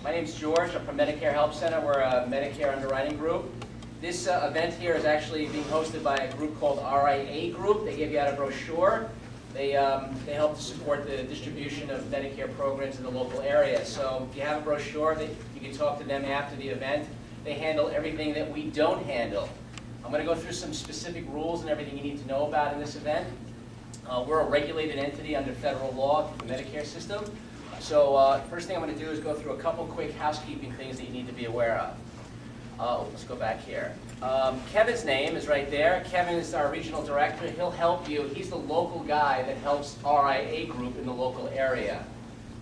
My name's George. I'm from Medicare Help Center. We're a Medicare underwriting group. This event here is actually being hosted by a group called RIA Group. They gave you out a brochure. They help to support the distribution of Medicare programs in the local area. So if you have a brochure, you can talk to them after the event. They handle everything that we don't handle. I'm going to go through some specific rules and everything you need to know about in this event. We're a regulated entity under federal law through the Medicare system. So first thing I'm going to do is go through a couple quick housekeeping things that you need to be aware of. Let's go back here. Kevin's name is right there. Kevin is our regional director. He'll help you. He's the local guy that helps RIA Group in the local area.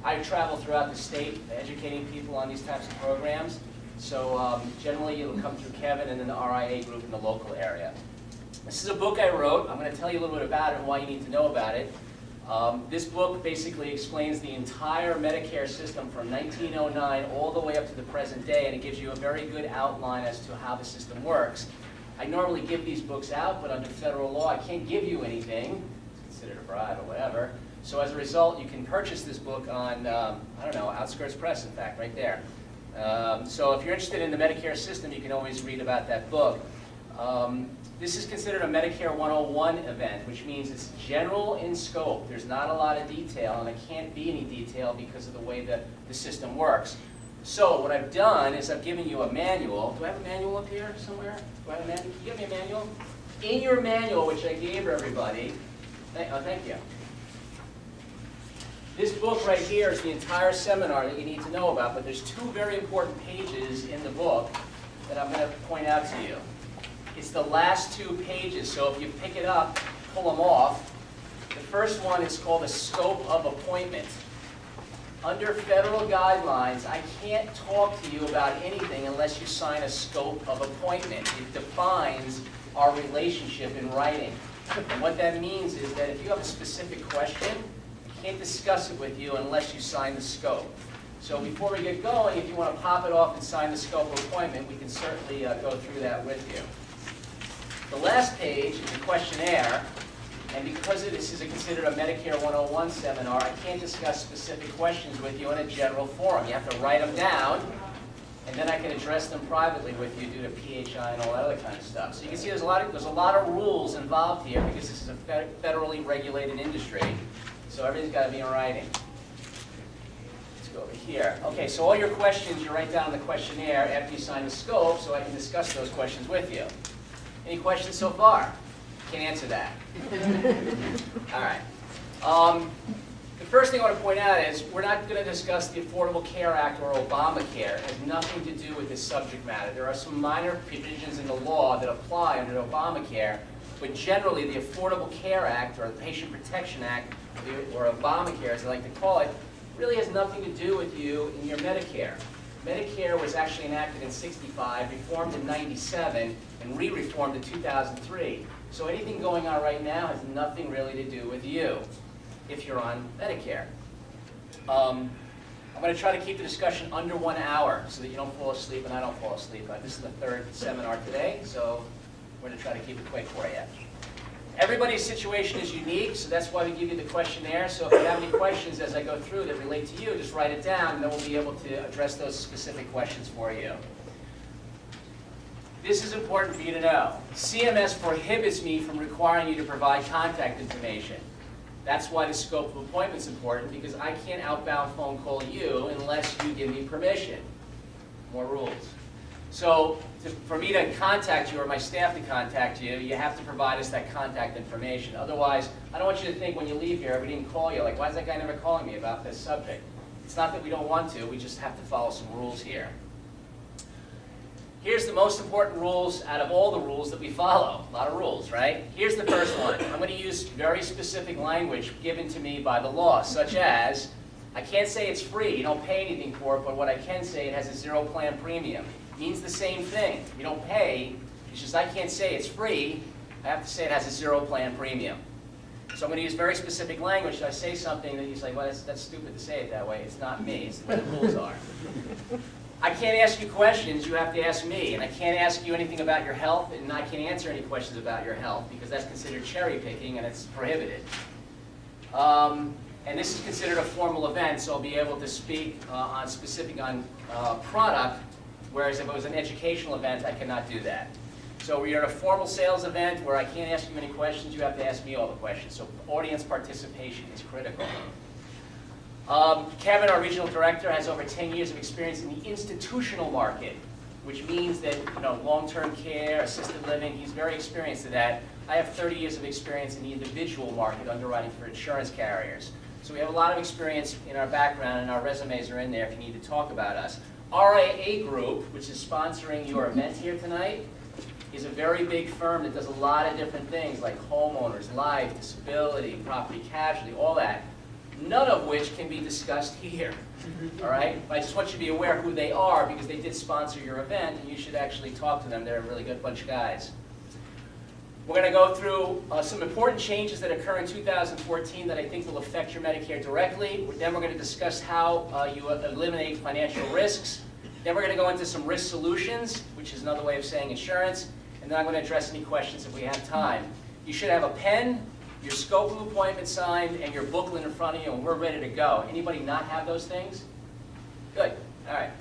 I travel throughout the state educating people on these types of programs. So generally it'll come through Kevin and then the RIA Group in the local area. This is a book I wrote. I'm going to tell you a little bit about it and why you need to know about it. This book basically explains the entire Medicare system from 1909 all the way up to the present day, and it gives you a very good outline as to how the system works. I normally give these books out, but under federal law I can't give you anything. It's considered a bribe or whatever. So as a result, you can purchase this book on, I don't know, Outskirts Press, in fact, right there. So if you're interested in the Medicare system, you can always read about that book. This is considered a Medicare 101 event, which means it's general in scope. There's not a lot of detail, and there can't be any detail because of the way that the system works. So what I've done is I've given you a manual. Do I have a manual up here somewhere? Do I have a manual? Can you give me a manual? In your manual, which I gave everybody, thank you. This book right here is the entire seminar that you need to know about, but there's two very important pages in the book that I'm going to point out to you. It's the last two pages, so if you pick it up, pull them off. The first one is called the scope of appointment. Under federal guidelines, I can't talk to you about anything unless you sign a scope of appointment. It defines our relationship in writing. And what that means is that if you have a specific question, I can't discuss it with you unless you sign the scope. So before we get going, if you want to pop it off and sign the scope of appointment, we can certainly go through that with you. The last page is a questionnaire, and because this is considered a Medicare 101 seminar, I can't discuss specific questions with you in a general forum. You have to write them down, and then I can address them privately with you due to PHI and all that other kind of stuff. So you can see there's a lot of rules involved here because this is a federally regulated industry, so everything's got to be in writing. Let's go over here. Okay, so all your questions you write down in the questionnaire after you sign the scope so I can discuss those questions with you. Any questions so far? Can't answer that. All right. The first thing I want to point out is we're not going to discuss the Affordable Care Act or Obamacare. It has nothing to do with this subject matter. There are some minor provisions in the law that apply under Obamacare, but generally the Affordable Care Act or the Patient Protection Act, or Obamacare as they like to call it, really has nothing to do with you in your Medicare. Medicare was actually enacted in '65, reformed in '97, and re-reformed in 2003. So anything going on right now has nothing really to do with you if you're on Medicare. I'm going to try to keep the discussion under 1 hour so that you don't fall asleep and I don't fall asleep. This is the third seminar today, so we're going to try to keep it quick for you. Everybody's situation is unique, so that's why we give you the questionnaire. So if you have any questions as I go through that relate to you, just write it down, and then we'll be able to address those specific questions for you. This is important for you to know. CMS prohibits me from requiring you to provide contact information. That's why the scope of appointment is important, because I can't outbound phone call you unless you give me permission. More rules. So for me to contact you or my staff to contact you, you have to provide us that contact information. Otherwise, I don't want you to think when you leave here, we didn't call you, like, why is that guy never calling me about this subject? It's not that we don't want to, we just have to follow some rules here. Here's the most important rules out of all the rules that we follow. A lot of rules, right? Here's the first one. I'm going to use very specific language given to me by the law, such as, I can't say it's free, you don't pay anything for it, but what I can say, it has a zero plan premium. Means the same thing. You don't pay, it's just I can't say it's free, I have to say it has a zero plan premium. So I'm going to use very specific language. If I say something that he's like, well, that's stupid to say it that way. It's not me, it's the way the rules are. I can't ask you questions, you have to ask me. And I can't ask you anything about your health, and I can't answer any questions about your health, because that's considered cherry picking and it's prohibited. And this is considered a formal event, so I'll be able to speak on product, whereas if it was an educational event, I cannot do that. So we're at a formal sales event where I can't ask you any questions, you have to ask me all the questions. So audience participation is critical. Kevin, our regional director, has over 10 years of experience in the institutional market, which means that, you know, long-term care, assisted living, he's very experienced in that. I have 30 years of experience in the individual market, underwriting for insurance carriers. So we have a lot of experience in our background, and our resumes are in there if you need to talk about us. RIA Group, which is sponsoring your event here tonight, is a very big firm that does a lot of different things like homeowners, life, disability, property casualty, all that. None of which can be discussed here, all right? But I just want you to be aware who they are because they did sponsor your event, and you should actually talk to them. They're a really good bunch of guys. We're going to go through some important changes that occur in 2014 that I think will affect your Medicare directly. Then we're going to discuss how you eliminate financial risks. Then we're going to go into some risk solutions, which is another way of saying insurance. And then I'm going to address any questions if we have time. You should have a pen, your scope of appointment signed, and your booklet in front of you, and we're ready to go. Anybody not have those things? Good. All right.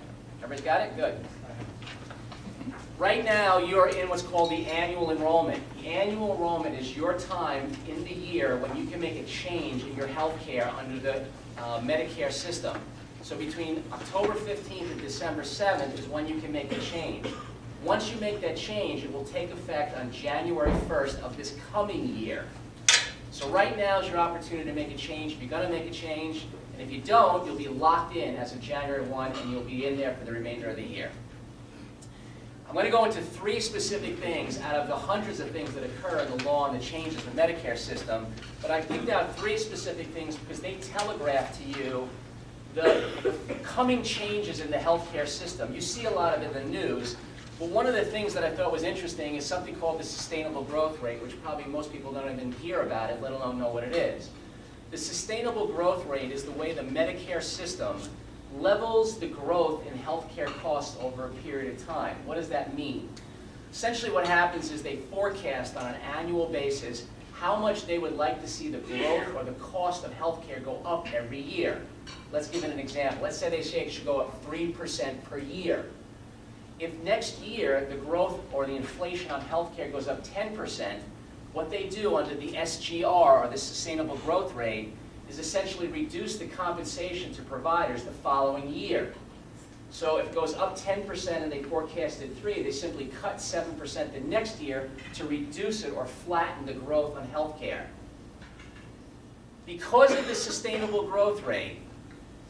Everybody's got it? Good. Right now, you're in what's called the annual enrollment. The annual enrollment is your time in the year when you can make a change in your health care under the Medicare system. So between October 15th and December 7th is when you can make a change. Once you make that change, it will take effect on January 1st of this coming year. So right now is your opportunity to make a change. If you're going to make a change, and if you don't, you'll be locked in as of January 1, and you'll be in there for the remainder of the year. I'm going to go into 3 specific things out of the hundreds of things that occur in the law and the changes in the Medicare system, but I picked out 3 specific things because they telegraph to you the coming changes in the healthcare system. You see a lot of it in the news, but one of the things that I thought was interesting is something called the sustainable growth rate, which probably most people don't even hear about it, let alone know what it is. The sustainable growth rate is the way the Medicare system levels the growth in healthcare costs over a period of time. What does that mean? Essentially what happens is they forecast on an annual basis how much they would like to see the growth or the cost of healthcare go up every year. Let's give it an example. Let's say they say it should go up 3% per year. If next year the growth or the inflation on healthcare goes up 10%, what they do under the SGR, or the sustainable growth rate, is essentially reduce the compensation to providers the following year. So if it goes up 10% and they forecasted 3, they simply cut 7% the next year to reduce it or flatten the growth on healthcare. Because of the sustainable growth rate,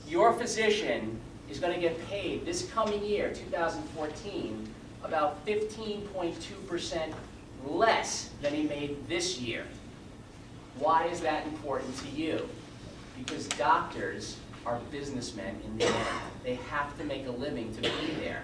your physician is going to get paid this coming year, 2014, about 15.2% less than he made this year. Why is that important to you? Because doctors are businessmen in the end. They have to make a living to be there.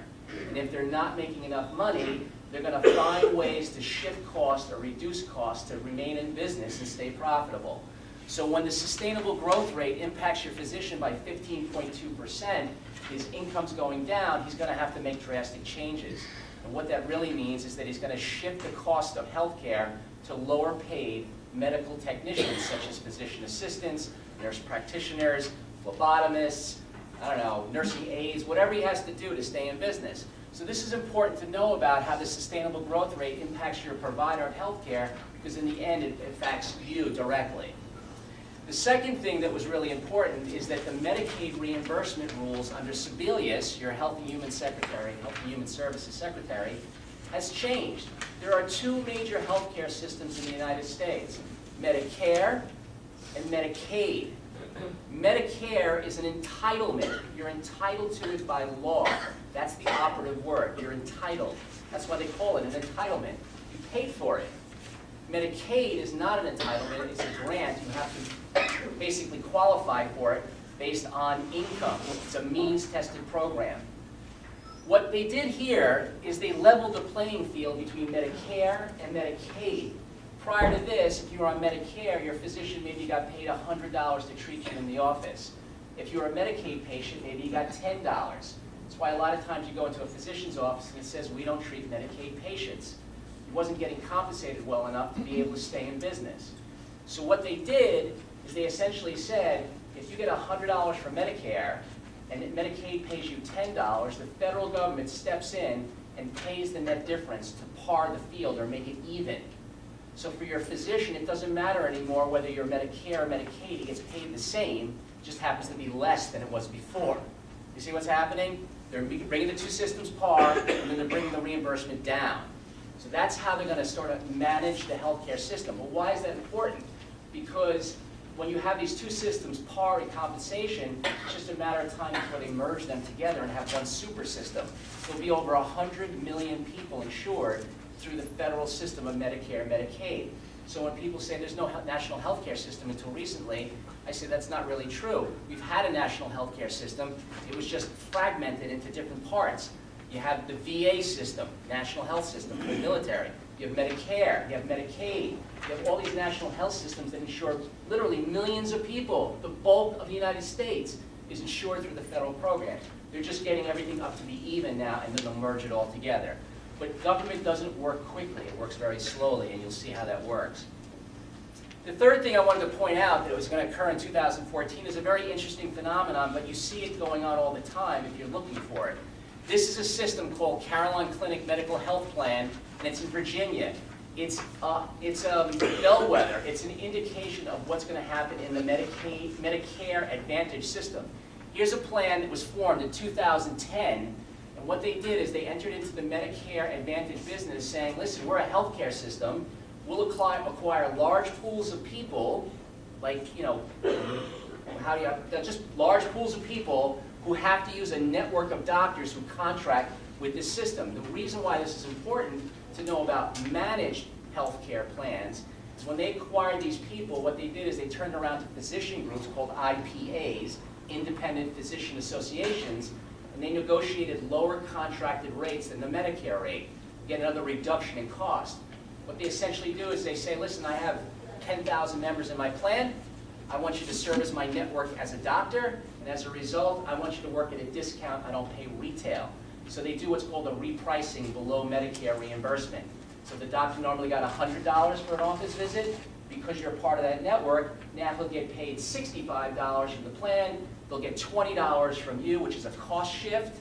And if they're not making enough money, they're going to find ways to shift costs or reduce costs to remain in business and stay profitable. So when the sustainable growth rate impacts your physician by 15.2%, his income's going down, he's going to have to make drastic changes. And what that really means is that he's going to shift the cost of healthcare to lower paid medical technicians such as physician assistants, nurse practitioners, phlebotomists, I don't know, nursing aides, whatever he has to do to stay in business. So this is important to know about how the sustainable growth rate impacts your provider of healthcare, because in the end it affects you directly. The second thing that was really important is that the Medicaid reimbursement rules under Sebelius, your Health and Human Secretary, Health and Human Services Secretary, has changed. There are 2 major healthcare systems in the United States, Medicare and Medicaid. Medicare is an entitlement. You're entitled to it by law. That's the operative word. You're entitled. That's why they call it an entitlement. You paid for it. Medicaid is not an entitlement. It's a grant. You have to basically qualify for it based on income. It's a means-tested program. What they did here is they leveled the playing field between Medicare and Medicaid. Prior to this, if you were on Medicare, your physician maybe got paid $100 to treat you in the office. If you were a Medicaid patient, maybe you got $10. That's why a lot of times you go into a physician's office and it says, we don't treat Medicaid patients. He wasn't getting compensated well enough to be able to stay in business. So what they did is they essentially said, if you get $100 for Medicare, and Medicaid pays you $10, the federal government steps in and pays the net difference to par the field or make it even. So for your physician, it doesn't matter anymore whether you're Medicare or Medicaid, he gets paid the same, it just happens to be less than it was before. You see what's happening? They're bringing the two systems par, and then they're bringing the reimbursement down. So that's how they're going to sort of manage the healthcare system. Well, why is that important? Because when you have these two systems, par and compensation, it's just a matter of time before they merge them together and have one super system. There'll be over 100 million people insured through the federal system of Medicare and Medicaid. So when people say there's no national healthcare system until recently, I say that's not really true. We've had a national healthcare system. It was just fragmented into different parts. You have the VA system, national health system for the military. You have Medicare, you have Medicaid, you have all these national health systems that insure literally millions of people. The bulk of the United States is insured through the federal program. They're just getting everything up to be even now, and then they'll merge it all together. But government doesn't work quickly. It works very slowly, and you'll see how that works. The third thing I wanted to point out that was going to occur in 2014 is a very interesting phenomenon, but you see it going on all the time if you're looking for it. This is a system called Caroline Clinic Medical Health Plan, and it's in Virginia. It's a bellwether. It's an indication of what's going to happen in the Medicare Advantage system. Here's a plan that was formed in 2010, and what they did is they entered into the Medicare Advantage business saying, listen, we're a healthcare system. We'll acquire large pools of people, like, just large pools of people who have to use a network of doctors who contract with this system. The reason why this is important to know about managed healthcare plans is when they acquired these people, what they did is they turned around to physician groups called IPAs, Independent Physician Associations, and they negotiated lower contracted rates than the Medicare rate, get another reduction in cost. What they essentially do is they say, listen, I have 10,000 members in my plan. I want you to service my network as a doctor, and as a result, I want you to work at a discount. I don't pay retail. So they do what's called a repricing below Medicare reimbursement. So the doctor normally got $100 for an office visit. Because you're a part of that network, now he'll get paid $65 from the plan. They'll get $20 from you, which is a cost shift.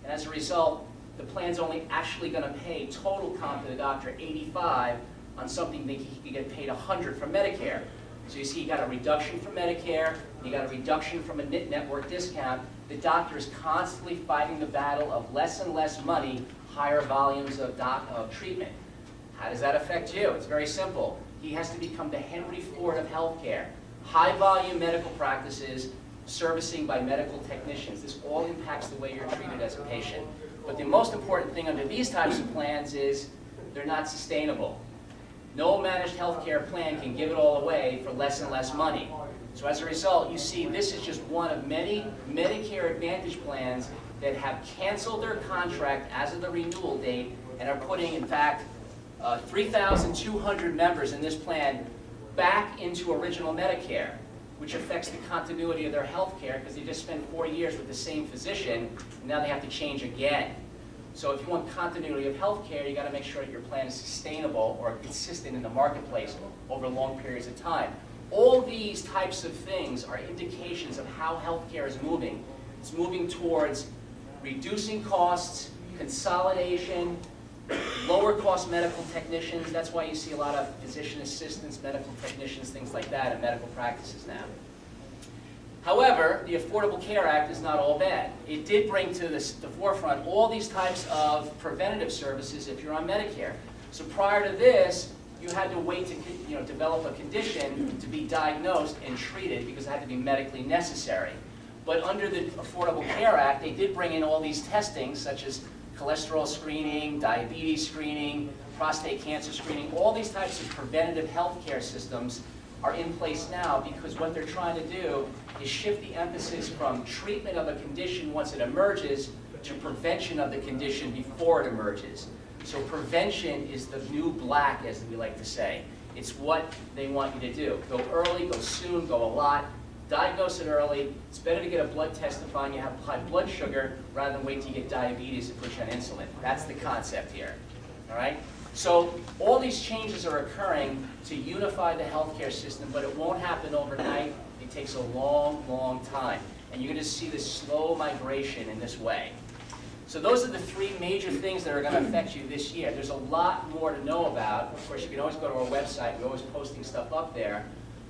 And as a result, the plan's only actually going to pay total comp to the doctor $85 on something that he could get paid $100 from Medicare. So you see, you got a reduction from Medicare, you got a reduction from a network discount. The doctor is constantly fighting the battle of less and less money, higher volumes of treatment. How does that affect you? It's very simple. He has to become the Henry Ford of healthcare. High volume medical practices, servicing by medical technicians. This all impacts the way you're treated as a patient. But the most important thing under these types of plans is they're not sustainable. No managed healthcare plan can give it all away for less and less money. So as a result, you see this is just one of many Medicare Advantage plans that have canceled their contract as of the renewal date and are putting, in fact, 3,200 members in this plan back into original Medicare, which affects the continuity of their health care because they just spent 4 years with the same physician, and now they have to change again. So if you want continuity of health care, you got to make sure that your plan is sustainable or consistent in the marketplace over long periods of time. All these types of things are indications of how healthcare is moving. It's moving towards reducing costs, consolidation, lower cost medical technicians. That's why you see a lot of physician assistants, medical technicians, things like that in medical practices now. However, the Affordable Care Act is not all bad. It did bring to the forefront all these types of preventative services if you're on Medicare. So prior to this, you had to wait to develop a condition to be diagnosed and treated because it had to be medically necessary. But under the Affordable Care Act, they did bring in all these testings such as cholesterol screening, diabetes screening, prostate cancer screening. All these types of preventative health care systems are in place now because what they're trying to do is shift the emphasis from treatment of a condition once it emerges to prevention of the condition before it emerges. So prevention is the new black, as we like to say. It's what they want you to do. Go early, go soon, go a lot. Diagnose it early. It's better to get a blood test to find you have high blood sugar rather than wait till you get diabetes and put you on insulin. That's the concept here. All right? So all these changes are occurring to unify the healthcare system, but it won't happen overnight. It takes a long, long time. And you're going to see this slow migration in this way. So those are the three major things that are going to affect you this year. There's a lot more to know about. Of course, you can always go to our website. We're always posting stuff up there.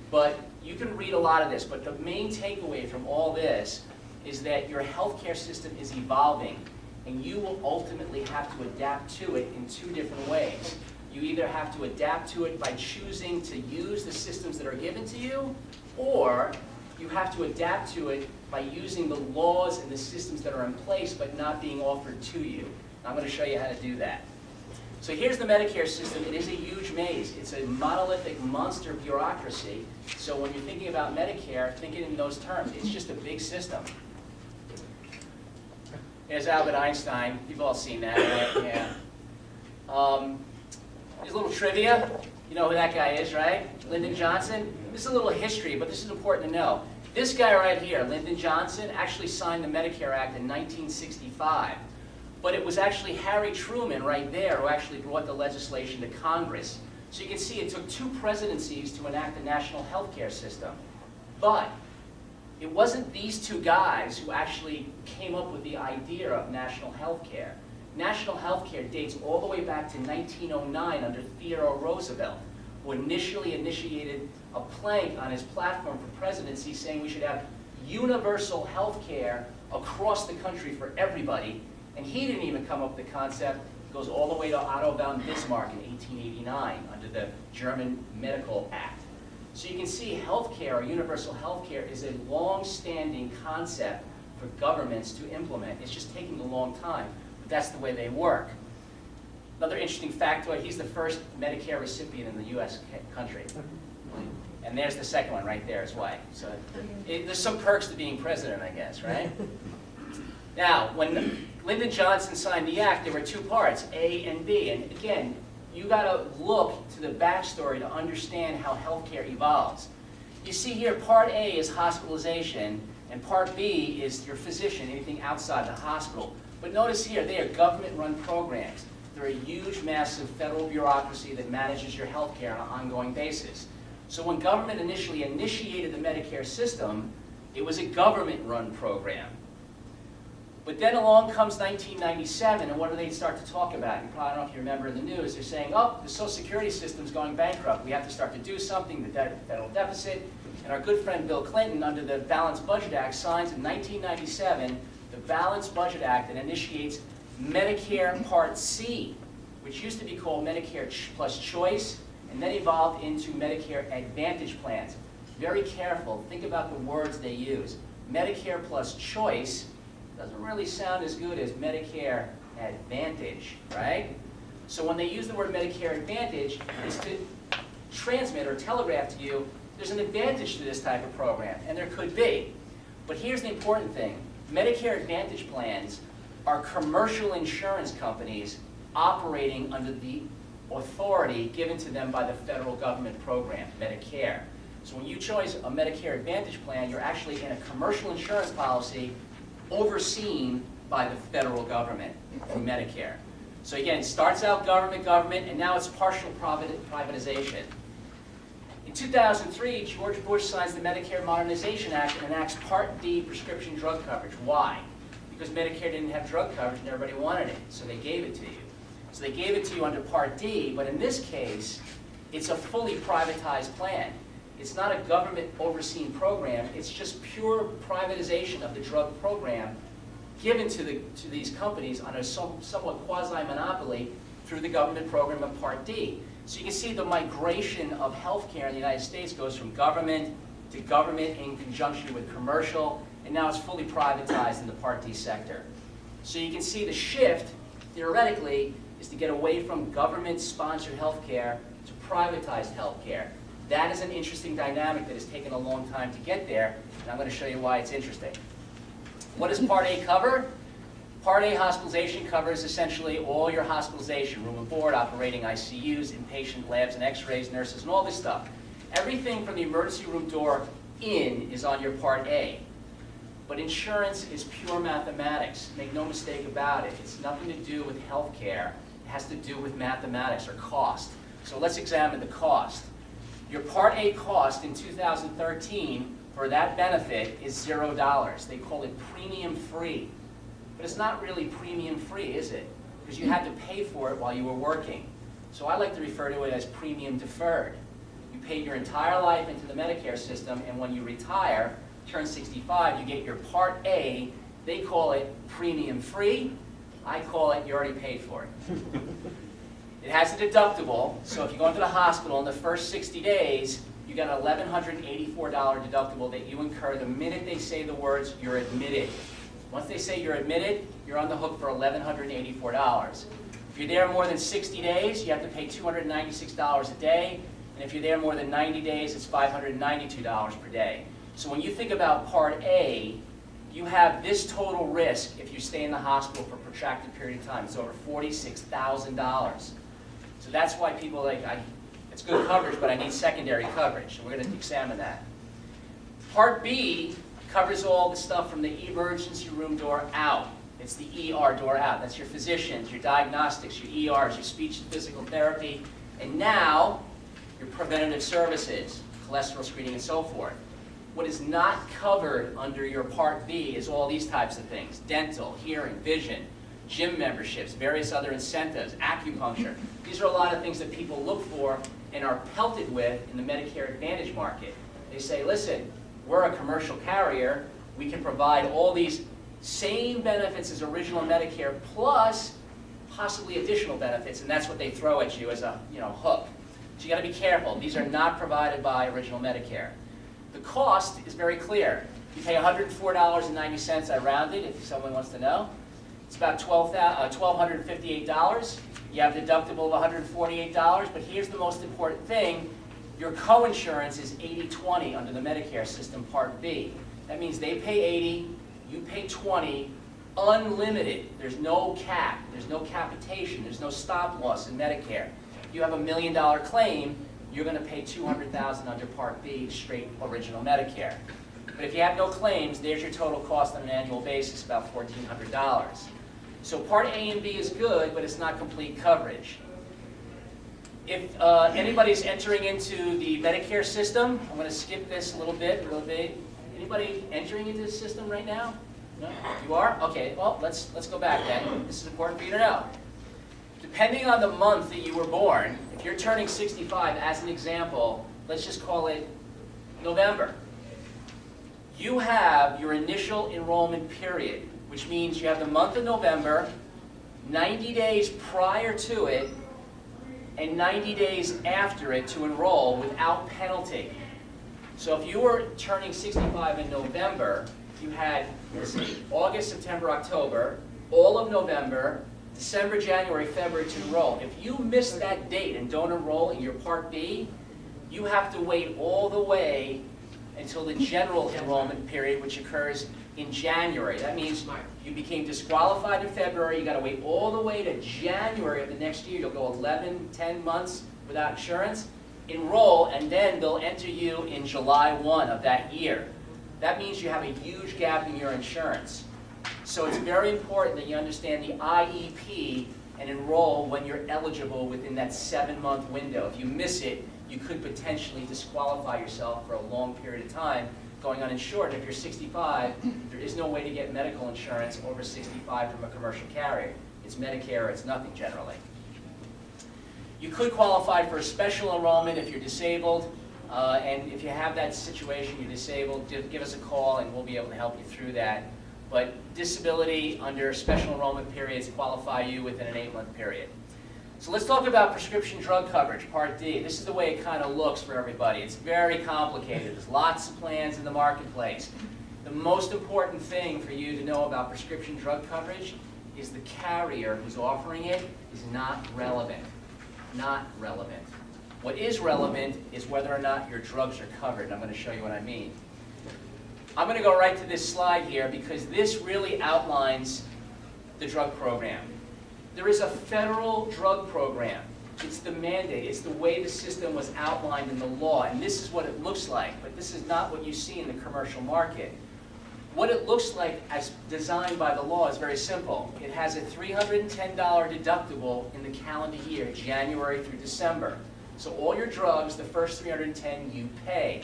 But you can read a lot of this. But the main takeaway from all this is that your healthcare system is evolving. And you will ultimately have to adapt to it in two different ways. You either have to adapt to it by choosing to use the systems that are given to you, or you have to adapt to it by using the laws and the systems that are in place but not being offered to you. I'm going to show you how to do that. So here's the Medicare system. It is a huge maze. It's a monolithic monster bureaucracy. So when you're thinking about Medicare, think it in those terms. It's just a big system. There's Albert Einstein. You've all seen that, right? Yeah. There's a little trivia. You know who that guy is, right? Lyndon Johnson. This is a little history, but this is important to know. This guy right here, Lyndon Johnson, actually signed the Medicare Act in 1965. But it was actually Harry Truman right there who actually brought the legislation to Congress. So you can see it took 2 presidencies to enact the national health care system. But it wasn't these 2 guys who actually came up with the idea of national health care. National health care dates all the way back to 1909 under Theodore Roosevelt, who initially initiated a plank on his platform for presidency saying we should have universal health care across the country for everybody. And he didn't even come up with the concept. It goes all the way to Otto von Bismarck in 1889 under the German Medical Act. So you can see healthcare, or universal healthcare, is a long-standing concept for governments to implement. It's just taking a long time, but that's the way they work. Another interesting factoid, he's the first Medicare recipient in the U.S. country. And there's the second one right there as well. So there's some perks to being president, I guess, right? Now, when Lyndon Johnson signed the act, there were 2 parts, A and B. And again, you got to look to the backstory to understand how healthcare evolves. You see here, Part A is hospitalization, and Part B is your physician, anything outside the hospital. But notice here, they are government-run programs. They're a huge, massive federal bureaucracy that manages your healthcare on an ongoing basis. So when government initially initiated the Medicare system, it was a government-run program. But then along comes 1997, and what do they start to talk about? You probably don't know if you remember in the news. They're saying, oh, the Social Security system's going bankrupt. We have to start to do something, the federal deficit. And our good friend Bill Clinton, under the Balanced Budget Act, signs in 1997 the Balanced Budget Act that initiates Medicare Part C, which used to be called Medicare Plus Choice, and then evolved into Medicare Advantage plans. Very careful. Think about the words they use. Medicare Plus Choice doesn't really sound as good as Medicare Advantage, right? So when they use the word Medicare Advantage, it's to transmit or telegraph to you there's an advantage to this type of program, and there could be. But here's the important thing. Medicare Advantage plans are commercial insurance companies operating under the authority given to them by the federal government program, Medicare. So when you choose a Medicare Advantage plan, you're actually in a commercial insurance policy overseen by the federal government through Medicare. So again, it starts out government, and now it's partial privatization. In 2003, George Bush signs the Medicare Modernization Act and enacts Part D prescription drug coverage. Why? Because Medicare didn't have drug coverage and everybody wanted it, so they gave it to you. So they gave it to you under Part D, but in this case, it's a fully privatized plan. It's not a government-overseen program. It's just pure privatization of the drug program given to these companies on a somewhat quasi-monopoly through the government program of Part D. So you can see the migration of healthcare in the United States goes from government to government in conjunction with commercial, and now it's fully privatized in the Part D sector. So you can see the shift, theoretically, is to get away from government-sponsored healthcare to privatized healthcare. That is an interesting dynamic that has taken a long time to get there, and I'm going to show you why it's interesting. What does Part A cover? Part A hospitalization covers essentially all your hospitalization, room and board, operating ICUs, inpatient labs and x-rays, nurses, and all this stuff. Everything from the emergency room door in is on your Part A. But insurance is pure mathematics. Make no mistake about it. It's nothing to do with health care. It has to do with mathematics or cost. So let's examine the cost. Your Part A cost in 2013 for that benefit is $0. They call it premium free. But it's not really premium free, is it? Because you had to pay for it while you were working. So I like to refer to it as premium deferred. You paid your entire life into the Medicare system, and when you retire, turn 65, you get your Part A. They call it premium free. I call it you already paid for it. It has a deductible, so if you go into the hospital in the first 60 days, you got an $1,184 deductible that you incur the minute they say the words, you're admitted. Once they say you're admitted, you're on the hook for $1,184. If you're there more than 60 days, you have to pay $296 a day, and if you're there more than 90 days, it's $592 per day. So when you think about Part A, you have this total risk if you stay in the hospital for a protracted period of time. It's over $46,000. So that's why people are like, it's good coverage, but I need secondary coverage. So we're going to examine that. Part B covers all the stuff from the emergency room door out. It's the ER door out. That's your physicians, your diagnostics, your ERs, your speech and physical therapy, and now your preventative services, cholesterol screening and so forth. What is not covered under your Part B is all these types of things: dental, hearing, vision, gym memberships, various other incentives, acupuncture. These are a lot of things that people look for and are pelted with in the Medicare Advantage market. They say, listen, we're a commercial carrier. We can provide all these same benefits as original Medicare plus possibly additional benefits, and that's what they throw at you as a hook. So you got to be careful. These are not provided by original Medicare. The cost is very clear. You pay $104.90, I rounded if someone wants to know. It's about $1,258. You have a deductible of $148, but here's the most important thing. Your coinsurance is 80-20 under the Medicare system, Part B. That means they pay 80, you pay 20, unlimited. There's no cap, there's no capitation, there's no stop loss in Medicare. If you have $1 million claim, you're going to pay $200,000 under Part B, straight original Medicare. But if you have no claims, there's your total cost on an annual basis, about $1,400. So Part A and B is good, but it's not complete coverage. If anybody's entering into the Medicare system, I'm going to skip this a little bit. Anybody entering into the system right now? No? You are? Okay, well, let's go back then. This is important for you to know. Depending on the month that you were born, if you're turning 65, as an example, let's just call it November. You have your initial enrollment period, which means you have the month of November, 90 days prior to it, and 90 days after it to enroll without penalty. So if you were turning 65 in November, you had, let's see, August, September, October, all of November, December, January, February to enroll. If you miss that date and don't enroll in your Part B, you have to wait all the way until the general enrollment period, which occurs in January. That means you became disqualified in February, you got to wait all the way to January of the next year. You'll go 11, 10 months without insurance, enroll, and then they'll enter you in July 1 of that year. That means you have a huge gap in your insurance. So it's very important that you understand the IEP and enroll when you're eligible within that 7-month window. If you miss it, you could potentially disqualify yourself for a long period of time going uninsured. And if you're 65, there is no way to get medical insurance over 65 from a commercial carrier. It's Medicare or it's nothing generally. You could qualify for a special enrollment if you're disabled. And if you have that situation, you're disabled, give us a call and we'll be able to help you through that. But disability under special enrollment periods qualify you within an 8-month period. So let's talk about prescription drug coverage, Part D. This is the way it kind of looks for everybody. It's very complicated. There's lots of plans in the marketplace. The most important thing for you to know about prescription drug coverage is the carrier who's offering it is not relevant. Not relevant. What is relevant is whether or not your drugs are covered, and I'm going to show you what I mean. I'm going to go right to this slide here because this really outlines the drug program. There is a federal drug program. It's the mandate. It's the way the system was outlined in the law, and this is what it looks like, but this is not what you see in the commercial market. What it looks like as designed by the law is very simple. It has a $310 deductible in the calendar year, January through December. So all your drugs, the first $310 you pay.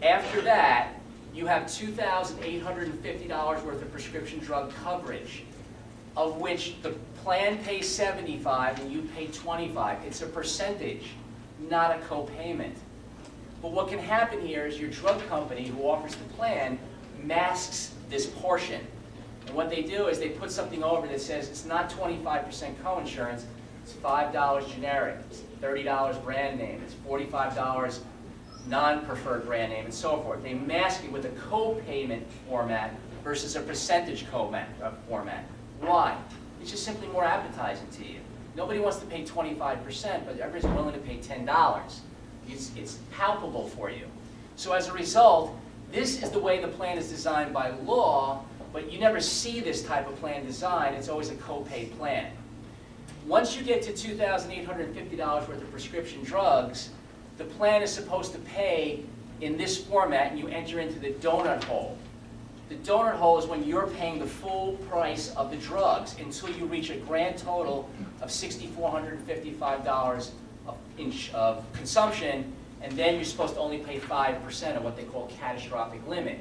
After that, you have $2,850 worth of prescription drug coverage, of which the plan pays $75 and you pay $25. It's a percentage, not a co-payment. But what can happen here is your drug company who offers the plan masks this portion. And what they do is they put something over that says it's not 25% coinsurance, it's $5 generic, it's $30 brand name, it's $45 non-preferred brand name, and so forth. They mask it with a co-payment format versus a percentage format. Why? It's just simply more appetizing to you. Nobody wants to pay 25%, but everybody's willing to pay $10. It's palpable for you. So as a result, this is the way the plan is designed by law, but you never see this type of plan design. It's always a co-pay plan. Once you get to $2,850 worth of prescription drugs, the plan is supposed to pay in this format, and you enter into the donut hole. The donut hole is when you're paying the full price of the drugs until you reach a grand total of $6,455 of consumption, and then you're supposed to only pay 5% of what they call catastrophic limit.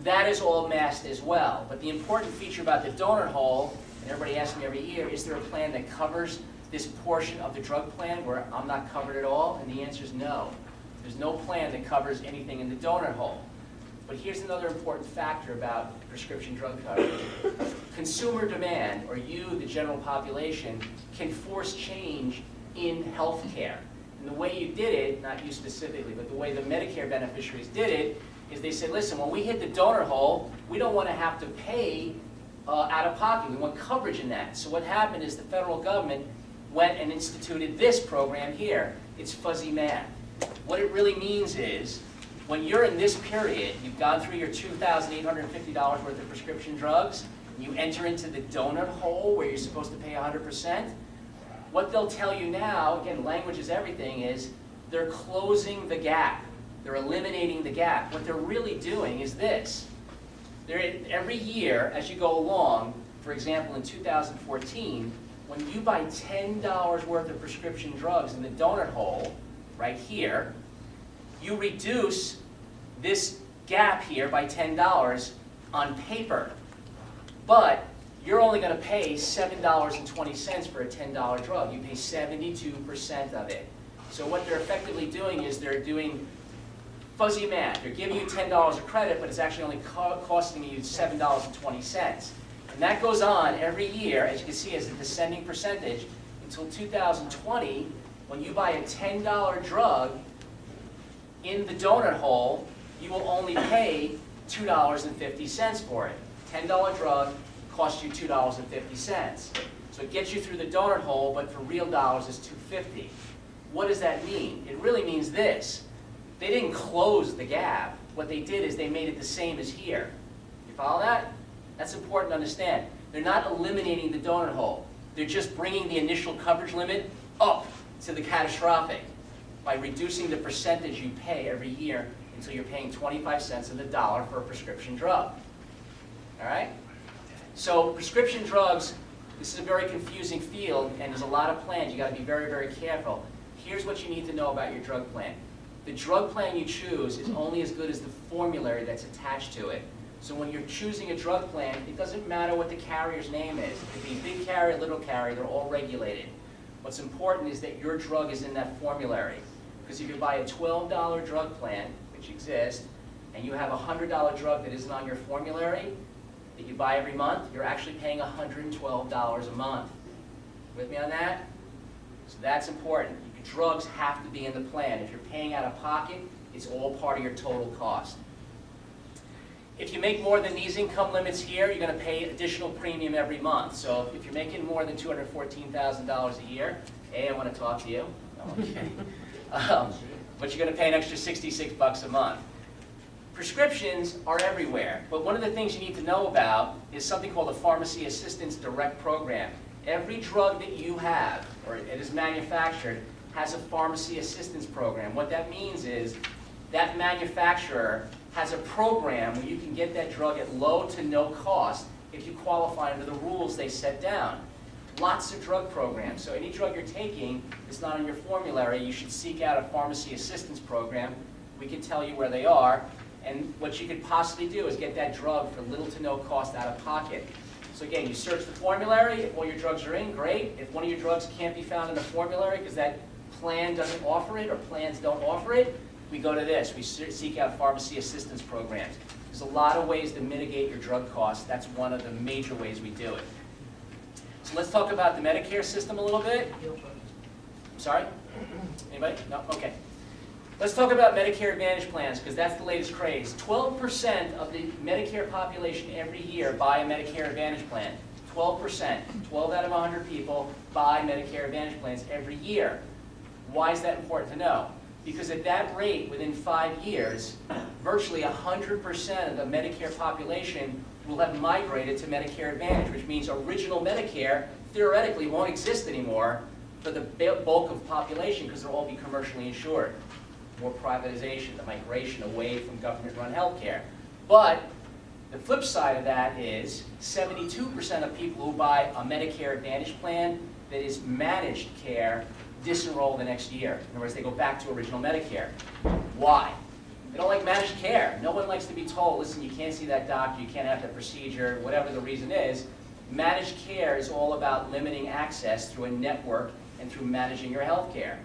That is all masked as well. But the important feature about the donut hole, and everybody asks me every year, is there a plan that covers this portion of the drug plan where I'm not covered at all? And the answer is no. There's no plan that covers anything in the donut hole. But here's another important factor about prescription drug coverage. Consumer demand, or you, the general population, can force change in health care. And the way you did it, not you specifically, but the way the Medicare beneficiaries did it, is they said, listen, when we hit the donut hole, we don't want to have to pay out of pocket. We want coverage in that. So what happened is the federal government went and instituted this program here. It's fuzzy math. What it really means is, when you're in this period, you've gone through your $2,850 worth of prescription drugs, and you enter into the donut hole where you're supposed to pay 100%, what they'll tell you now, again, language is everything, is they're closing the gap. They're eliminating the gap. What they're really doing is this. Every year, as you go along, for example, in 2014, when you buy $10 worth of prescription drugs in the donut hole, right here, you reduce this gap here by $10 on paper. But you're only going to pay $7.20 for a $10 drug. You pay 72% of it. So what they're effectively doing is they're doing fuzzy math. They're giving you $10 of credit, but it's actually only costing you $7.20. And that goes on every year, as you can see, as a descending percentage, until 2020, when you buy a $10 drug in the donut hole, you will only pay $2.50 for it. $10 drug costs you $2.50. So it gets you through the donut hole, but for real dollars it's $2.50. What does that mean? It really means this. They didn't close the gap. What they did is they made it the same as here. You follow that? That's important to understand. They're not eliminating the donut hole. They're just bringing the initial coverage limit up to the catastrophic by reducing the percentage you pay every year until you're paying 25 cents on the dollar for a prescription drug. All right? So prescription drugs, this is a very confusing field, and there's a lot of plans. You've got to be very, very careful. Here's what you need to know about your drug plan. The drug plan you choose is only as good as the formulary that's attached to it. So when you're choosing a drug plan, it doesn't matter what the carrier's name is. It could be big carrier, little carrier, they're all regulated. What's important is that your drug is in that formulary. Because if you buy a $12 drug plan, which exists, and you have a $100 drug that isn't on your formulary, that you buy every month, you're actually paying $112 a month. With me on that? So that's important. Your drugs have to be in the plan. If you're paying out of pocket, it's all part of your total cost. If you make more than these income limits here, you're going to pay additional premium every month. So if you're making more than $214,000 a year, A, I want to talk to you. Okay. But you're going to pay an extra $66 a month. Prescriptions are everywhere, but one of the things you need to know about is something called the Pharmacy Assistance Direct Program. Every drug that you have, or it is manufactured, has a pharmacy assistance program. What that means is that manufacturer has a program where you can get that drug at low to no cost if you qualify under the rules they set down. Lots of drug programs. So any drug you're taking that's not on your formulary, you should seek out a pharmacy assistance program. We can tell you where they are. And what you could possibly do is get that drug for little to no cost out of pocket. So again, you search the formulary. If all your drugs are in, great. If one of your drugs can't be found in the formulary because that plan doesn't offer it or plans don't offer it, we go to this. We seek out pharmacy assistance programs. There's a lot of ways to mitigate your drug costs. That's one of the major ways we do it. So let's talk about the Medicare system a little bit. I'm sorry? Anybody? No? Okay. Let's talk about Medicare Advantage plans, because that's the latest craze. 12% of the Medicare population every year buy a Medicare Advantage plan. 12%. 12 out of 100 people buy Medicare Advantage plans every year. Why is that important to know? Because at that rate, within 5 years, virtually 100% of the Medicare population will have migrated to Medicare Advantage, which means original Medicare theoretically won't exist anymore for the bulk of the population because they'll all be commercially insured. More privatization, the migration away from government-run health care. But the flip side of that is 72% of people who buy a Medicare Advantage plan that is managed care disenroll the next year. In other words, they go back to original Medicare. Why? They don't like managed care. No one likes to be told, listen, you can't see that doctor, you can't have that procedure, whatever the reason is. Managed care is all about limiting access through a network and through managing your health care.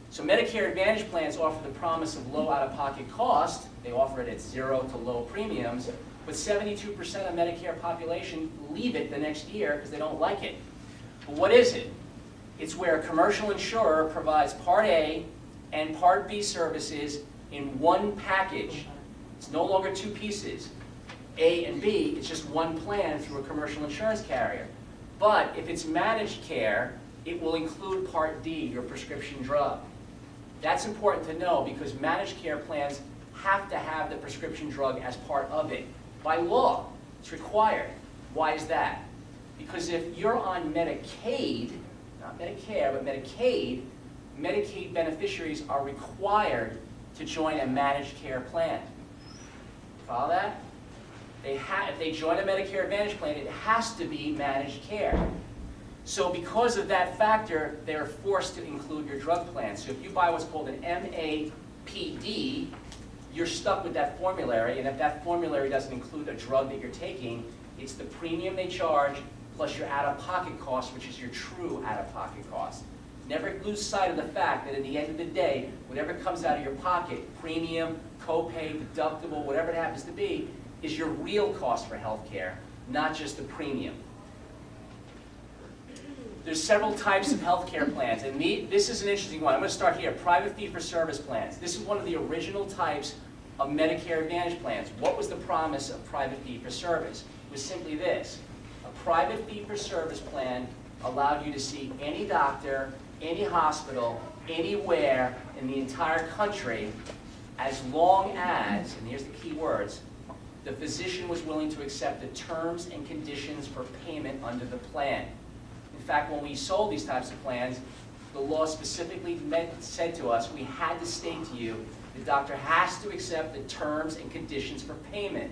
So Medicare Advantage plans offer the promise of low out-of-pocket cost. They offer it at 0 to low premiums, but 72% of Medicare population leave it the next year because they don't like it. But what is it? It's where a commercial insurer provides Part A and Part B services in one package. It's no longer two pieces, A and B. It's just one plan through a commercial insurance carrier. But if it's managed care, it will include Part D, your prescription drug. That's important to know because managed care plans have to have the prescription drug as part of it. By law, it's required. Why is that? Because if you're on Medicaid, not Medicare, but Medicaid, Medicaid beneficiaries are required to join a managed care plan. Follow that? If they join a Medicare Advantage plan, it has to be managed care. So because of that factor, they're forced to include your drug plan. So if you buy what's called an MAPD, you're stuck with that formulary, and if that formulary doesn't include a drug that you're taking, it's the premium they charge plus your out-of-pocket cost, which is your true out-of-pocket cost. Never lose sight of the fact that at the end of the day, whatever comes out of your pocket, premium, copay, deductible, whatever it happens to be, is your real cost for health care, not just the premium. There's several types of health care plans, and this is an interesting one. I'm going to start here. Private fee-for-service plans. This is one of the original types of Medicare Advantage plans. What was the promise of private fee-for-service? It was simply this. A private fee-for-service plan allowed you to see any doctor, any hospital, anywhere in the entire country, as long as, and here's the key words, the physician was willing to accept the terms and conditions for payment under the plan. In fact, when we sold these types of plans, the law specifically said to us, we had to state to you, the doctor has to accept the terms and conditions for payment.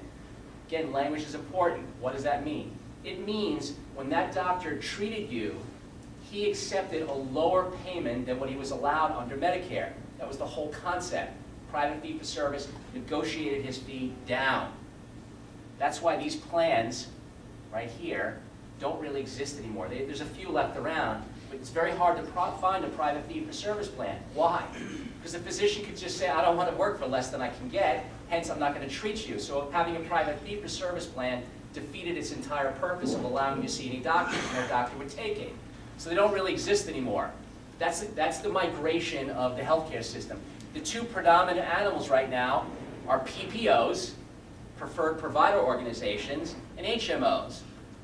Again, language is important. What does that mean? It means when that doctor treated you, he accepted a lower payment than what he was allowed under Medicare. That was the whole concept. Private fee-for-service negotiated his fee down. That's why these plans, right here, don't really exist anymore. There's a few left around, but it's very hard to find a private fee-for-service plan. Why? Because the physician could just say, I don't want to work for less than I can get, hence I'm not going to treat you. So having a private fee-for-service plan defeated its entire purpose of allowing you to see any doctor, no doctor would take it. So they don't really exist anymore. That's the migration of the healthcare system. The two predominant animals right now are PPOs, preferred provider organizations, and HMOs.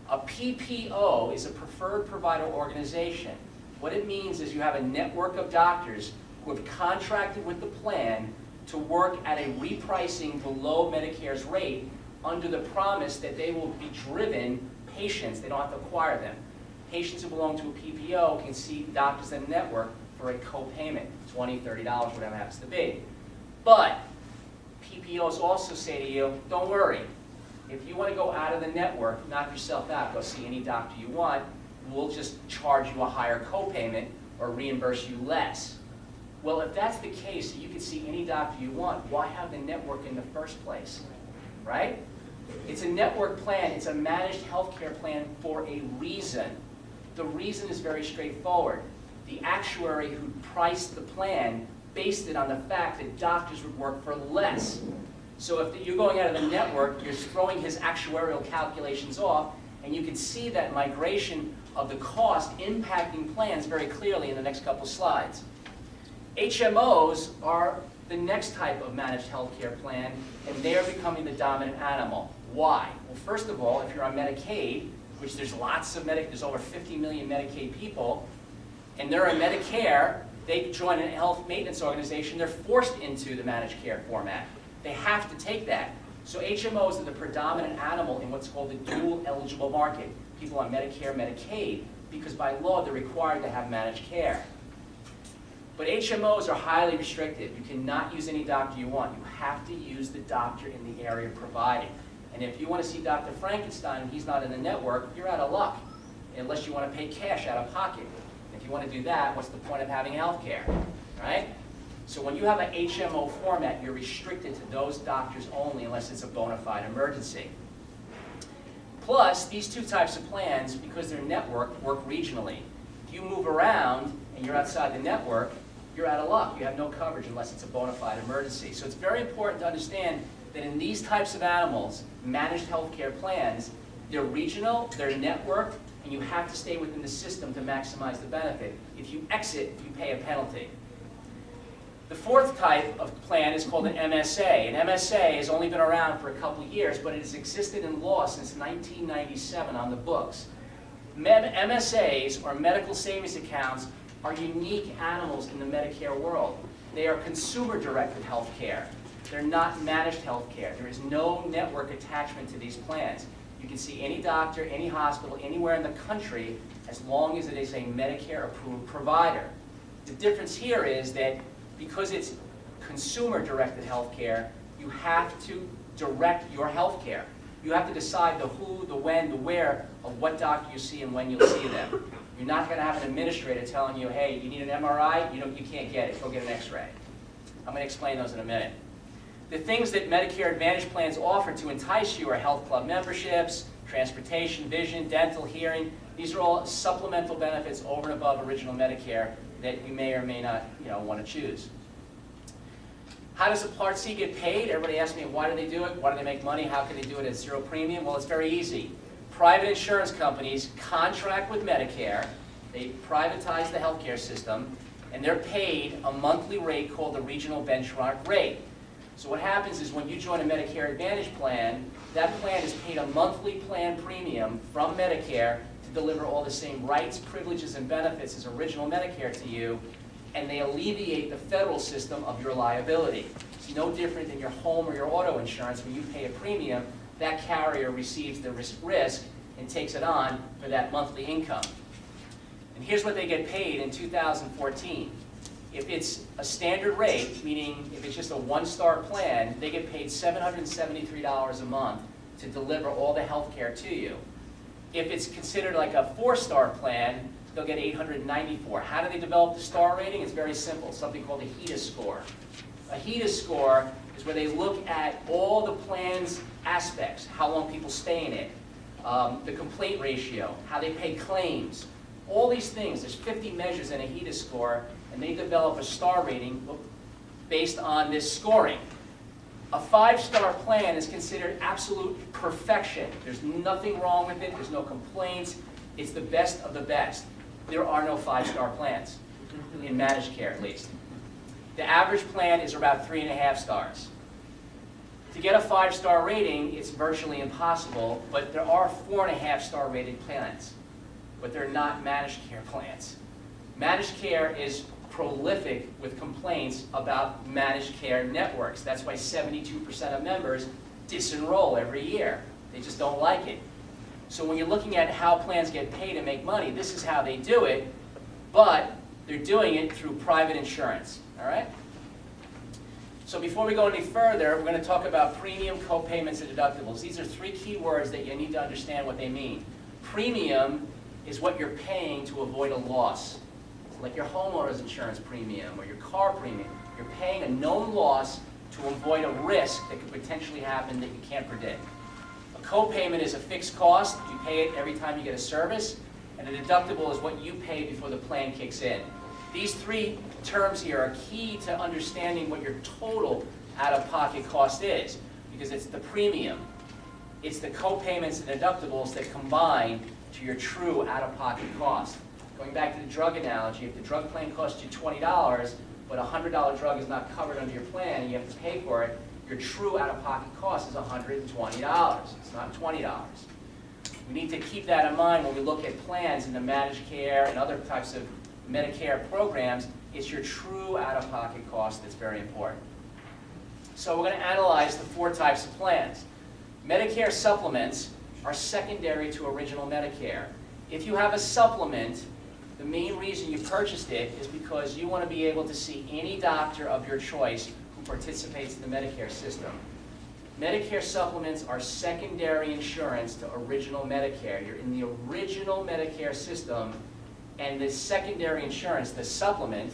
A PPO is a preferred provider organization. What it means is you have a network of doctors who have contracted with the plan to work at a repricing below Medicare's rate under the promise that they will be driven patients. They don't have to acquire them. Patients who belong to a PPO can see doctors in the network for a co-payment, $20, $30, whatever it happens to be. But PPOs also say to you, don't worry. If you want to go out of the network, knock yourself out, go see any doctor you want, we'll just charge you a higher copayment or reimburse you less. Well, if that's the case, you can see any doctor you want, why have the network in the first place, right? It's a network plan, it's a managed healthcare plan for a reason. The reason is very straightforward. The actuary who priced the plan based it on the fact that doctors would work for less. So if you're going out of the network, you're throwing his actuarial calculations off, and you can see that migration of the cost impacting plans very clearly in the next couple slides. HMOs are the next type of managed healthcare plan, and they are becoming the dominant animal. Why? Well, first of all, if you're on Medicaid, which there's lots of there's over 50 million Medicaid people, and they're on Medicare, they join a health maintenance organization, they're forced into the managed care format. They have to take that. So HMOs are the predominant animal in what's called the dual eligible market. People on Medicare, Medicaid, because by law they're required to have managed care. But HMOs are highly restricted. You cannot use any doctor you want. You have to use the doctor in the area provided. And if you want to see Dr. Frankenstein and he's not in the network, you're out of luck, unless you want to pay cash out of pocket. If you want to do that, what's the point of having health care, right? So when you have an HMO format, you're restricted to those doctors only unless it's a bona fide emergency. Plus, these two types of plans, because they're networked, work regionally. If you move around and you're outside the network, you're out of luck. You have no coverage unless it's a bona fide emergency. So it's very important to understand that in these types of animals, managed healthcare plans, they're regional, they're networked, and you have to stay within the system to maximize the benefit. If you exit, you pay a penalty. The fourth type of plan is called an MSA. An MSA has only been around for a couple of years, but it has existed in law since 1997 on the books. MSAs, or medical savings accounts, are unique animals in the Medicare world. They are consumer-directed health care. They're not managed health care. There is no network attachment to these plans. You can see any doctor, any hospital, anywhere in the country, as long as it is a Medicare-approved provider. The difference here is that because it's consumer-directed health care, you have to direct your health care. You have to decide the who, the when, the where of what doctor you see and when you'll see them. You're not going to have an administrator telling you, hey, you need an MRI, you can't get it, go get an X-ray. I'm going to explain those in a minute. The things that Medicare Advantage plans offer to entice you are health club memberships, transportation, vision, dental, hearing. These are all supplemental benefits over and above original Medicare that you may or may not want to choose. How does a Part C get paid? Everybody asks me, why do they do it? Why do they make money? How can they do it at zero premium? Well, it's very easy. Private insurance companies contract with Medicare. They privatize the healthcare system, and they're paid a monthly rate called the regional benchmark rate. So what happens is when you join a Medicare Advantage plan, that plan is paid a monthly plan premium from Medicare to deliver all the same rights, privileges, and benefits as original Medicare to you, and they alleviate the federal system of your liability. It's no different than your home or your auto insurance. When you pay a premium, that carrier receives the risk and takes it on for that monthly income. And here's what they get paid in 2014. If it's a standard rate, meaning if it's just a one-star plan, they get paid $773 a month to deliver all the health care to you. If it's considered like a four-star plan, they'll get $894. How do they develop the star rating? It's very simple, something called a HEDIS score. A HEDIS score is where they look at all the plan's aspects, how long people stay in it, the complaint ratio, how they pay claims, all these things. There's 50 measures in a HEDIS score, and they develop a star rating based on this scoring. A 5-star plan is considered absolute perfection. There's nothing wrong with it. There's no complaints. It's the best of the best. There are no 5-star plans, in managed care at least. The average plan is about 3.5 stars. To get a 5-star rating, it's virtually impossible, but there are 4.5-star rated plans, but they're not managed care plans. Managed care is prolific with complaints about managed care networks. That's why 72% of members disenroll every year. They just don't like it. So when you're looking at how plans get paid and make money, this is how they do it, but they're doing it through private insurance, all right? So before we go any further, we're going to talk about premium, co-payments, and deductibles. These are three key words that you need to understand what they mean. Premium is what you're paying to avoid a loss, like your homeowner's insurance premium or your car premium. You're paying a known loss to avoid a risk that could potentially happen that you can't predict. A co-payment is a fixed cost. You pay it every time you get a service. And a deductible is what you pay before the plan kicks in. These three terms here are key to understanding what your total out-of-pocket cost is, because it's the premium, it's the co-payments and deductibles that combine to your true out-of-pocket cost. Going back to the drug analogy, if the drug plan costs you $20, but a $100 drug is not covered under your plan and you have to pay for it, your true out-of-pocket cost is $120. It's not $20. We need to keep that in mind when we look at plans in the managed care and other types of Medicare programs. It's your true out-of-pocket cost that's very important. So we're going to analyze the four types of plans. Medicare supplements are secondary to original Medicare. If you have a supplement, the main reason you purchased it is because you want to be able to see any doctor of your choice who participates in the Medicare system. Medicare supplements are secondary insurance to original Medicare. You're in the original Medicare system, and the secondary insurance, the supplement,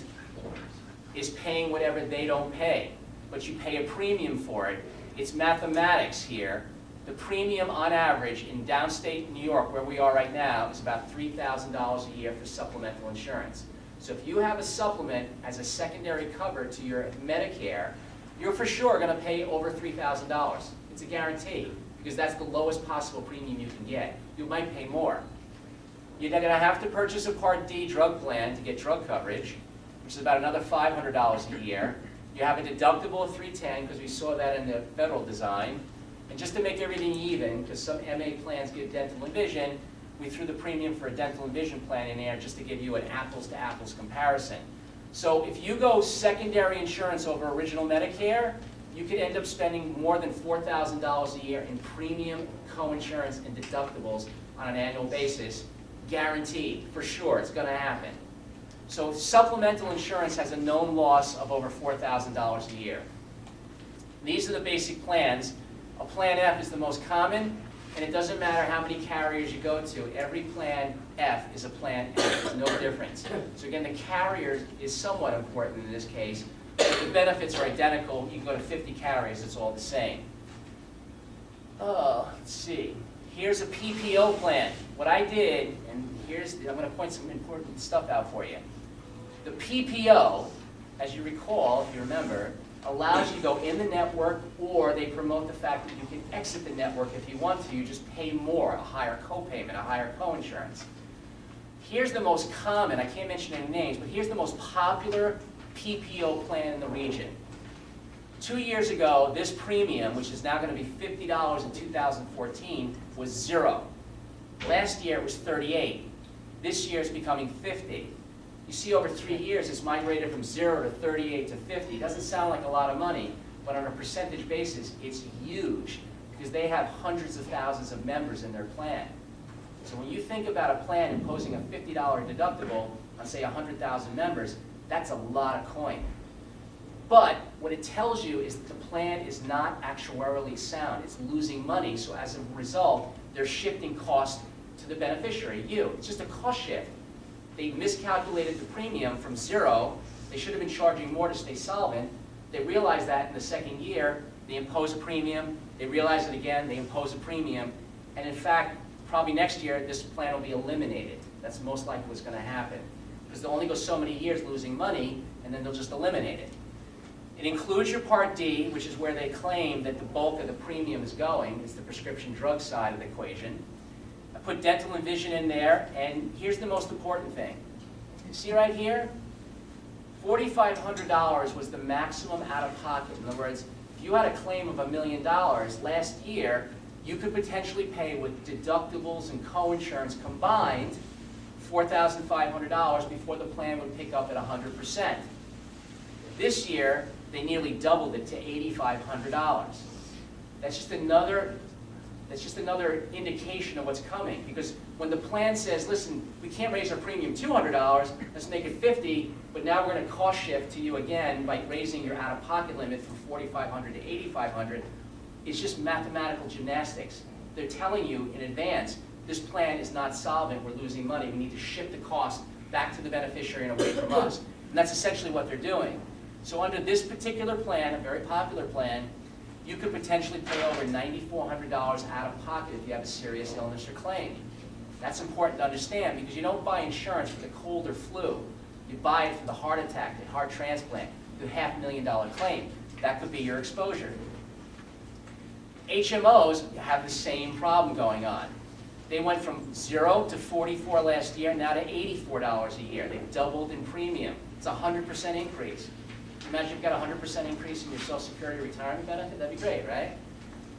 is paying whatever they don't pay. But you pay a premium for it. It's mathematics here. The premium on average in downstate New York, where we are right now, is about $3,000 a year for supplemental insurance. So if you have a supplement as a secondary cover to your Medicare, you're for sure going to pay over $3,000. It's a guarantee, because that's the lowest possible premium you can get. You might pay more. You're going to have to purchase a Part D drug plan to get drug coverage, which is about another $500 a year. You have a deductible of $310, because we saw that in the federal design. And just to make everything even, because some MA plans give dental and vision, we threw the premium for a dental and vision plan in there just to give you an apples-to-apples comparison. So if you go secondary insurance over original Medicare, you could end up spending more than $4,000 a year in premium, co-insurance, and deductibles on an annual basis. Guaranteed, for sure, it's going to happen. So supplemental insurance has a known loss of over $4,000 a year. These are the basic plans. A Plan F is the most common, and it doesn't matter how many carriers you go to. Every Plan F is a Plan F. There's no difference. So again, the carrier is somewhat important in this case. But the benefits are identical. You can go to 50 carriers. It's all the same. Let's see. Here's a PPO plan. What I did, and I'm going to point some important stuff out for you. The PPO, as you recall, if you remember, allows you to go in the network, or they promote the fact that you can exit the network if you want to. You just pay more, a higher co-payment, a higher co-insurance. Here's the most common, I can't mention any names, but here's the most popular PPO plan in the region. 2 years ago, this premium, which is now going to be $50 in 2014, was $0. Last year it was $38. This year it's becoming $50. You see, over 3 years, it's migrated from 0 to 38 to 50. It doesn't sound like a lot of money, but on a percentage basis, it's huge, because they have hundreds of thousands of members in their plan. So when you think about a plan imposing a $50 deductible on, say, 100,000 members, that's a lot of coin. But what it tells you is that the plan is not actuarially sound. It's losing money, so as a result, they're shifting cost to the beneficiary, you. It's just a cost shift. They miscalculated the premium from 0. They should have been charging more to stay solvent. They realized that in the second year, they impose a premium. They realize it again, they impose a premium. And in fact, probably next year, this plan will be eliminated. That's most likely what's going to happen. Because they'll only go so many years losing money, and then they'll just eliminate it. It includes your Part D, which is where they claim that the bulk of the premium is going. It's the prescription drug side of the equation. I put dental and vision in there, and here's the most important thing. You see right here? $4,500 was the maximum out-of-pocket. In other words, if you had a claim of $1 million last year, you could potentially pay with deductibles and co-insurance combined $4,500 before the plan would pick up at 100%. This year, they nearly doubled it to $8,500. That's just another That's just another indication of what's coming. Because when the plan says, listen, we can't raise our premium $200, let's make it $50, but now we're going to cost shift to you again by raising your out-of-pocket limit from $4,500 to $8,500, it's just mathematical gymnastics. They're telling you in advance, this plan is not solvent, we're losing money, we need to shift the cost back to the beneficiary and away from us. And that's essentially what they're doing. So under this particular plan, a very popular plan, you could potentially pay over $9,400 out of pocket if you have a serious illness or claim. That's important to understand because you don't buy insurance for the cold or flu. You buy it for the heart attack, the heart transplant, the $500,000 claim. That could be your exposure. HMOs have the same problem going on. They went from 0 to $44 last year, now to $84 a year. They've doubled in premium. It's a 100% increase. Imagine you've got a 100% increase in your Social Security retirement benefit. That'd be great, right?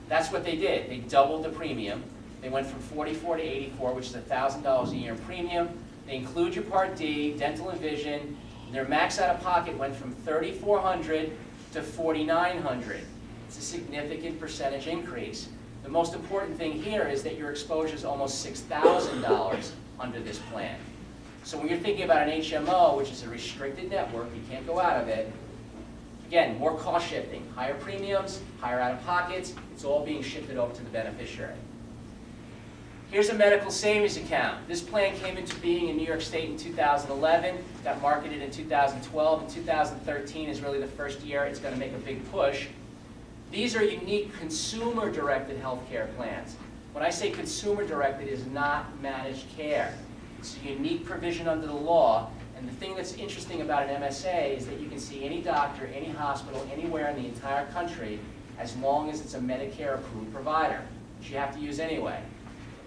That's what they did. They doubled the premium. They went from $44 to $84, which is $1,000 a year in premium. They include your Part D, dental and vision. Their max out-of-pocket went from $3,400 to $4,900. It's a significant percentage increase. The most important thing here is that your exposure is almost $6,000 under this plan. So when you're thinking about an HMO, which is a restricted network, you can't go out of it, again, more cost shifting, higher premiums, higher out-of-pockets, it's all being shifted over to the beneficiary. Here's a medical savings account. This plan came into being in New York State in 2011, got marketed in 2012, and 2013 is really the first year it's going to make a big push. These are unique consumer-directed healthcare plans. When I say consumer-directed, it is not managed care. It's a unique provision under the law, and the thing that's interesting about an MSA is that you can see any doctor, any hospital, anywhere in the entire country, as long as it's a Medicare-approved provider, which you have to use anyway.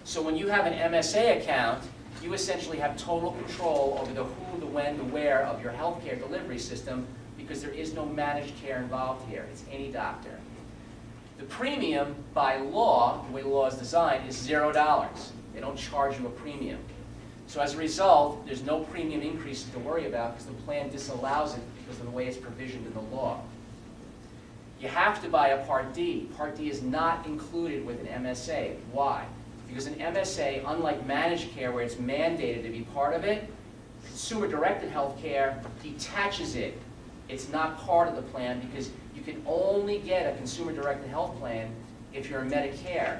So when you have an MSA account, you essentially have total control over the who, the when, the where of your healthcare delivery system because there is no managed care involved here. It's any doctor. The premium, by law, the way the law is designed, is $0. They don't charge you a premium. So as a result, there's no premium increases to worry about because the plan disallows it because of the way it's provisioned in the law. You have to buy a Part D. Part D is not included with an MSA. Why? Because an MSA, unlike managed care where it's mandated to be part of it, consumer-directed health care detaches it. It's not part of the plan because you can only get a consumer-directed health plan if you're in Medicare.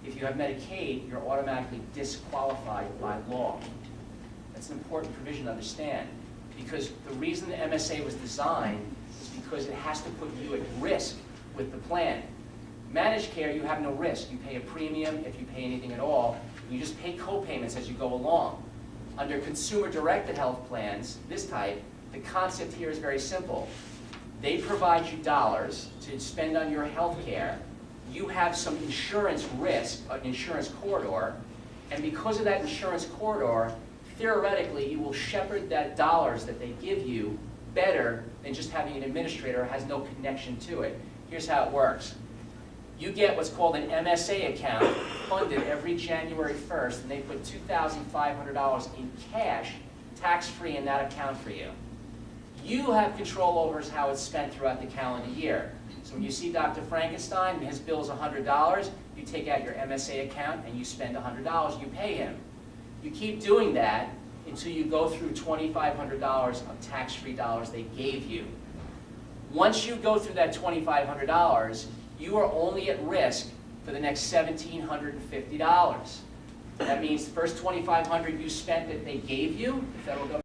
If you have Medicaid, you're automatically disqualified by law. That's an important provision to understand because the reason the MSA was designed is because it has to put you at risk with the plan. Managed care, you have no risk. You pay a premium if you pay anything at all. You just pay co-payments as you go along. Under consumer-directed health plans, this type, the concept here is very simple. They provide you dollars to spend on your health care. You have some insurance risk, an insurance corridor, and because of that insurance corridor, theoretically, you will shepherd that dollars that they give you better than just having an administrator who has no connection to it. Here's how it works. You get what's called an MSA account funded every January 1st, and they put $2,500 in cash, tax-free in that account for you. You have control over how it's spent throughout the calendar year. So when you see Dr. Frankenstein and his bill is $100, you take out your MSA account and you spend $100, you pay him. You keep doing that until you go through $2,500 of tax-free dollars they gave you. Once you go through that $2,500, you are only at risk for the next $1,750. That means the first $2,500 you spent that they gave you, the federal government